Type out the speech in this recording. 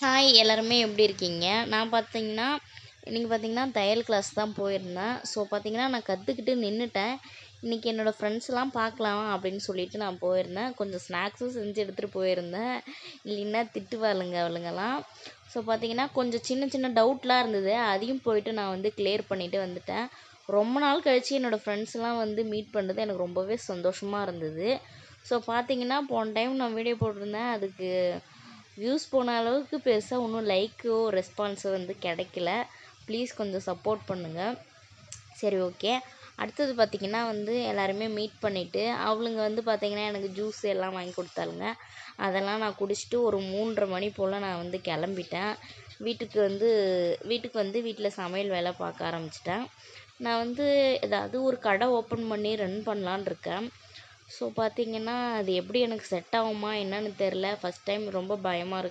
Hi எல்லாருமே எப்படி இருக்கீங்க? நான் பார்த்தீங்கன்னா, இன்னைக்கு பார்த்தீங்கன்னா தையல் கிளாஸ் தான் போயிருந்தேன். ஸோ பார்த்தீங்கன்னா, நான் கத்துக்கிட்டு நின்னுட்டேன். இன்னைக்கு என்னோட ஃப்ரெண்ட்ஸ்லாம் பார்க்கலாம் அப்படின்னு சொல்லிட்டு நான் போயிருந்தேன். கொஞ்சம் ஸ்நாக்ஸும் செஞ்சு எடுத்துகிட்டு போயிருந்தேன். இல்லைன்னா திட்டுவாளுங்க அவளுங்கலாம். ஸோ பார்த்தீங்கன்னா, கொஞ்சம் சின்ன சின்ன டவுட்லாம் இருந்தது. அதையும் போயிட்டு நான் வந்து கிளியர் பண்ணிட்டு வந்துட்டேன். ரொம்ப நாள் கழிச்சு என்னோட ஃப்ரெண்ட்ஸ்லாம் வந்து மீட் பண்ணது எனக்கு ரொம்பவே சந்தோஷமா இருந்தது. ஸோ பார்த்தீங்கன்னா, போன டைம் நான் வீடியோ போட்டிருந்தேன். அதுக்கு வியூஸ் போன அளவுக்கு பெருசாக ஒன்றும் லைக்கோ ரெஸ்பான்ஸோ வந்து கிடைக்கல. ப்ளீஸ் கொஞ்சம் சப்போர்ட் பண்ணுங்கள். சரி, ஓகே. அடுத்தது பார்த்திங்கன்னா வந்து எல்லாருமே மீட் பண்ணிவிட்டு அவளுங்க வந்து பார்த்திங்கன்னா எனக்கு ஜூஸ் எல்லாம் வாங்கி கொடுத்தாளுங்க. அதெல்லாம் நான் குடிச்சிட்டு ஒரு 3:30 மணி போல் நான் வந்து கிளம்பிட்டேன். வீட்டில் சமையல் வேலை பார்க்க ஆரம்பிச்சிட்டேன். நான் வந்து ஏதாவது ஒரு கடை ஓப்பன் பண்ணி ரன் பண்ணலான் இருக்கேன். ஸோ பார்த்திங்கன்னா அது எப்படி எனக்கு செட் ஆகுமா என்னன்னு தெரில. ஃபஸ்ட் டைம் ரொம்ப பயமாக இருக்குது.